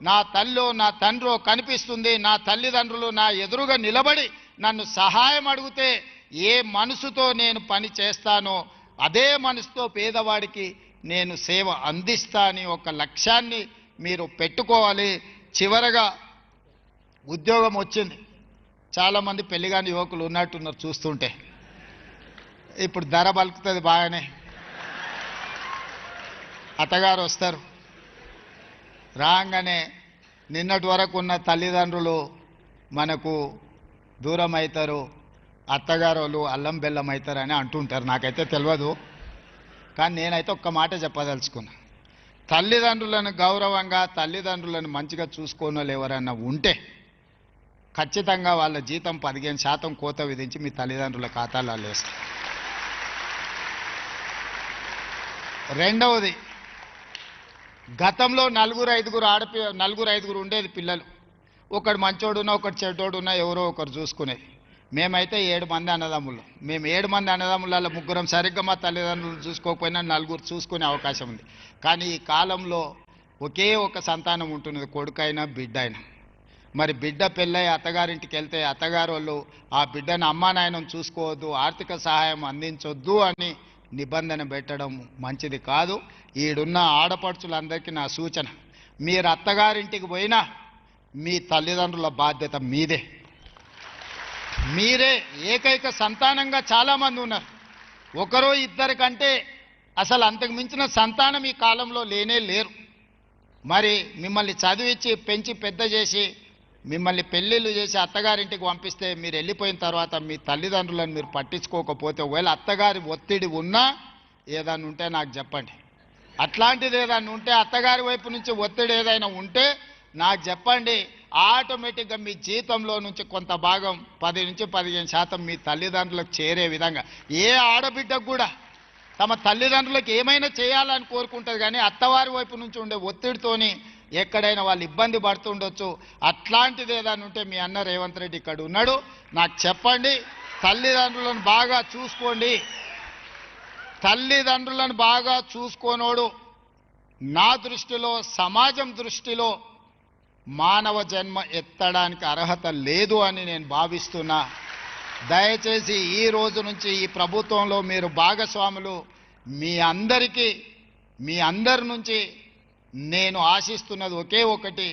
నా తల్లో నా తండ్రో కనిపిస్తుంది, నా తల్లిదండ్రులు నా ఎదురుగా నిలబడి నన్ను సహాయం అడిగితే ఏ మనసుతో నేను పని చేస్తానో అదే మనసుతో పేదవాడికి నేను సేవ అందిస్తా అని ఒక లక్ష్యాన్ని మీరు పెట్టుకోవాలి. చివరగా ఉద్యోగం వచ్చింది. చాలామంది పెళ్లిగాని యువకులు ఉన్నట్టున్నారు చూస్తుంటే. ఇప్పుడు ధర బలుకుతుంది బాగానే. అత్తగారు వస్తారు, రాగానే నిన్నటి వరకు ఉన్న తల్లిదండ్రులు మనకు దూరం అవుతారు, అత్తగారు వాళ్ళు అల్లం బెల్లం అవుతారని అంటుంటారు. నాకైతే తెలియదు, కానీ నేనైతే ఒక్క మాట చెప్పదలుచుకున్నా. తల్లిదండ్రులను గౌరవంగా తల్లిదండ్రులను మంచిగా చూసుకోని వాళ్ళు ఎవరన్నా ఉంటే ఖచ్చితంగా వాళ్ళ జీతం 15% కోత విధించి మీ తల్లిదండ్రుల ఖాతాలలో వేస్తారు. రెండవది, గతంలో నలుగురు ఐదుగురు ఉండేది పిల్లలు. ఒకడు మంచోడున్నా ఒకటి చెడ్డోడున్నా ఎవరో ఒకరు చూసుకునేది. మేమైతే 7 మంది అన్నదమ్ములు. మేము 7 మంది అన్నదమ్ములలో ముగ్గురం సరిగ్గా మా తల్లిదండ్రులు చూసుకోకపోయినా నలుగురు చూసుకునే అవకాశం ఉంది. కానీ ఈ కాలంలో ఒకే ఒక సంతానం ఉంటున్నది, కొడుకైనా బిడ్డ అయినా. మరి బిడ్డ పెళ్ళై అత్తగారింటికి వెళ్తే అత్తగారు వాళ్ళు ఆ బిడ్డను అమ్మా నాయనను చూసుకోవద్దు, ఆర్థిక సహాయం అందించొద్దు అని నిబంధన పెట్టడం మంచిది కాదు. ఈడున్న ఆడపడుచులందరికీ నా సూచన, మీరు అత్తగారింటికి పోయినా మీ తల్లిదండ్రుల బాధ్యత మీదే. మీరే ఏకైక సంతానంగా చాలామంది ఉన్నారు. ఒకరో ఇద్దరి కంటే అసలు అంతకు మించిన సంతానం ఈ కాలంలో లేనే లేరు. మరి మిమ్మల్ని చదివించి పెంచి పెద్ద చేసి మిమ్మల్ని పెళ్ళిళ్ళు చేసి అత్తగారింటికి పంపిస్తే మీరు వెళ్ళిపోయిన తర్వాత మీ తల్లిదండ్రులను మీరు పట్టించుకోకపోతే, ఒకవేళ అత్తగారి ఒత్తిడి ఉన్నా ఏదైనా ఉంటే నాకు చెప్పండి. అట్లాంటిది ఏదైనా ఉంటే, అత్తగారి వైపు నుంచి ఒత్తిడి ఏదైనా ఉంటే నాకు చెప్పండి. ఆటోమేటిక్గా మీ జీతంలో నుంచి కొంత భాగం 10 నుంచి 15% మీ తల్లిదండ్రులకు చేరే విధంగా. ఏ ఆడబిడ్డకు కూడా తమ తల్లిదండ్రులకు ఏమైనా చేయాలని కోరుకుంటుంది, కానీ అత్తవారి వైపు నుంచి ఉండే ఒత్తిడితోని ఎక్కడైనా వాళ్ళు ఇబ్బంది పడుతుండొచ్చు. అట్లాంటిది ఏదైనా ఉంటే మీ అన్న రేవంత్ రెడ్డి ఇక్కడ ఉన్నాడు, నాకు చెప్పండి. తల్లిదండ్రులను బాగా చూసుకోండి. తల్లిదండ్రులను బాగా చూసుకోనోడు నా దృష్టిలో, సమాజం దృష్టిలో మానవ జన్మ ఎత్తడానికి అర్హత లేదు అని నేను భావిస్తున్నా. దయచేసి ఈ రోజు నుంచి ఈ ప్రభుత్వంలో మీరు భాగస్వాములు. మీ అందరి నుంచి నేను ఆశిస్తున్నది ఒకే ఒకటి,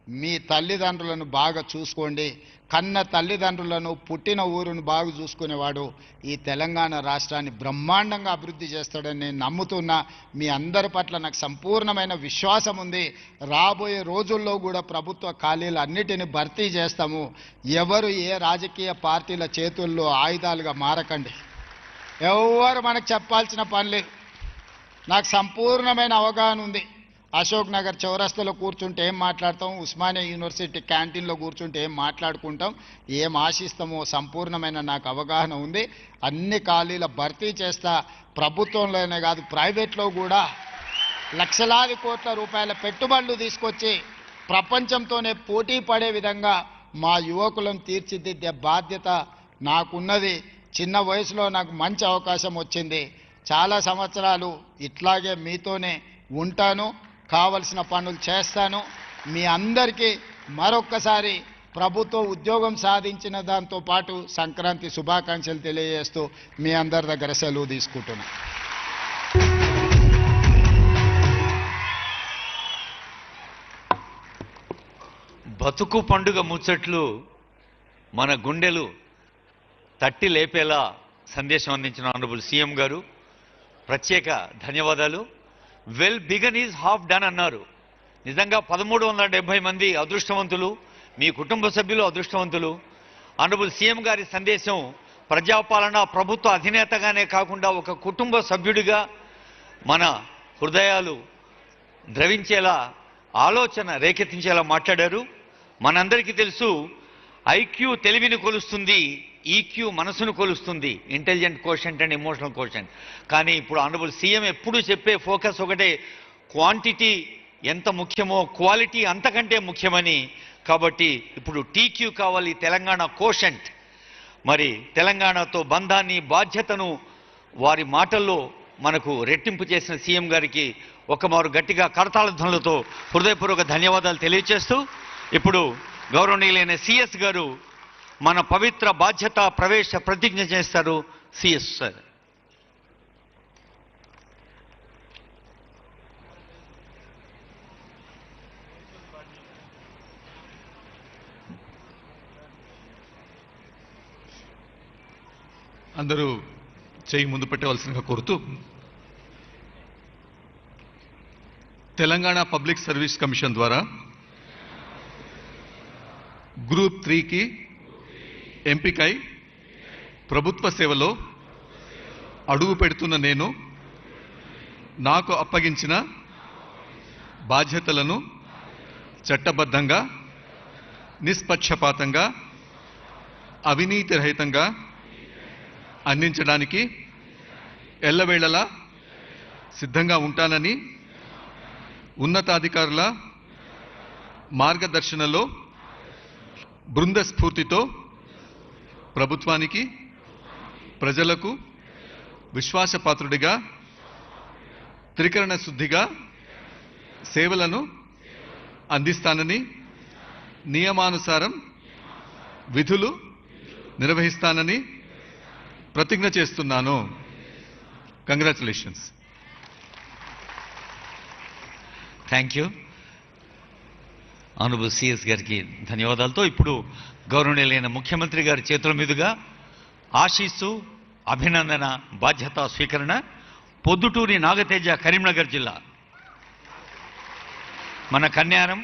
మీ తల్లిదండ్రులను బాగా చూసుకోండి. కన్న తల్లిదండ్రులను, పుట్టిన ఊరును బాగా చూసుకునేవాడు ఈ తెలంగాణ రాష్ట్రాన్ని బ్రహ్మాండంగా అభివృద్ధి చేస్తాడని నేను నమ్ముతున్నా. మీ అందరి పట్ల నాకు సంపూర్ణమైన విశ్వాసం ఉంది. రాబోయే రోజుల్లో కూడా ప్రభుత్వ ఖాళీలు అన్నిటిని భర్తీ చేస్తాము. ఎవరు ఏ రాజకీయ పార్టీల చేతుల్లో ఆయుధాలుగా మారకండి. ఎవరు మనకు చెప్పాల్సిన పని లేదు. నాకు సంపూర్ణమైన అవగాహన ఉంది. అశోక్ నగర్ చౌరస్తాలో కూర్చుంటే ఏం మాట్లాడతాం, ఉస్మానియా యూనివర్సిటీ క్యాంటీన్లో కూర్చుంటే ఏం మాట్లాడుకుంటాం, ఏం ఆశిస్తామో సంపూర్ణమైన నాకు అవగాహన ఉంది. అన్ని ఖాళీల భర్తీ చేస్తా. ప్రభుత్వంలోనే కాదు, ప్రైవేట్లో కూడా లక్షలాది కోట్ల రూపాయల పెట్టుబడులు తీసుకొచ్చి ప్రపంచంతోనే పోటీ పడే విధంగా మా యువకులను తీర్చిదిద్దే బాధ్యత నాకున్నది. చిన్న వయసులో నాకు మంచి అవకాశం వచ్చింది. చాలా సంవత్సరాలు ఇట్లాగే మీతోనే ఉంటాను, కావలసిన పనులు చేస్తాను. మీ అందరికీ మరొక్కసారి ప్రభుత్వ ఉద్యోగం సాధించిన దాంతో పాటు సంక్రాంతి శుభాకాంక్షలు తెలియజేస్తూ మీ అందరి దగ్గర సెలవు తీసుకుంటున్నాను. బతుకు పండుగ ముచ్చట్లు మన గుండెలు తట్టి లేపేలా సందేశం అందించిన ఆనరబుల్ సీఎం గారు ప్రత్యేక ధన్యవాదాలు. Well began is half done అన్నారు. నిజంగా 1370 మంది అదృష్టవంతులు, మీ కుటుంబ సభ్యులు అదృష్టవంతులు. ఆనరబుల్ సీఎం గారి సందేశం ప్రజాపాలన ప్రభుత్వ అధినేతగానే కాకుండా ఒక కుటుంబ సభ్యుడిగా మన హృదయాలు ద్రవించేలా, ఆలోచన రేకెత్తించేలా మాట్లాడారు. మనందరికీ తెలుసు, ఐక్యూ తెలివిని కొలుస్తుంది, ఈక్యూ మనసును కొలుస్తుంది, intelligent quotient and emotional quotient. కానీ ఇప్పుడు ఆనరబుల్ సీఎం ఎప్పుడూ చెప్పే ఫోకస్ ఒకటే, క్వాంటిటీ ఎంత ముఖ్యమో క్వాలిటీ అంతకంటే ముఖ్యమని. కాబట్టి ఇప్పుడు టీక్యూ కావాలి, తెలంగాణ కోషెంట్. మరి తెలంగాణతో బంధాన్ని, బాధ్యతను వారి మాటల్లో మనకు రెట్టింపు చేసిన సీఎం గారికి ఒకమారు గట్టిగా కరతాళ ధ్వనులతో హృదయపూర్వక ధన్యవాదాలు తెలియజేస్తూ ఇప్పుడు గౌరవనీయులైన సిఎస్ గారు మన పవిత్ర బాధ్యత ప్రవేశ ప్రతిజ్ఞ చేస్తారు. CS sir. అందరూ చేయి ముందు పెట్టవలసిందిగా కోరుతూ, తెలంగాణ పబ్లిక్ సర్వీస్ కమిషన్ ద్వారా గ్రూప్ 3కి ఎంపికై ప్రభుత్వ సేవలో అడుగు పెడుతున్న నేను నాకు అప్పగించిన బాధ్యతలను చట్టబద్ధంగా, నిష్పక్షపాతంగా, అవినీతి రహితంగా అందించడానికి ఎల్లవేళలా సిద్ధంగా ఉంటానని ఉన్నతాధికారుల మార్గదర్శనలో బృంద స్ఫూర్తితో ప్రభుత్వానికి, ప్రజలకు విశ్వాసపాత్రుడిగా, త్రికరణ శుద్ధిగా సేవలను అందిస్తానని నియమానుసారం విధులు నిర్వహిస్తానని ప్రతిజ్ఞ చేస్తున్నాను. Congratulations. Thank you. Honourable CS గారికి ధన్యవాదాలతో ఇప్పుడు గౌరవనీయులైన ముఖ్యమంత్రి గారి చేతుల మీదుగా ఆశీస్సు, అభినందన, బాధ్యత స్వీకరణ. పొద్దుటూరి నాగతేజ, కరీంనగర్ జిల్లా. మన కన్యారం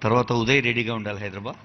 తర్వాత ఉదయ్ రెడీగా ఉండాలి, హైదరాబాద్.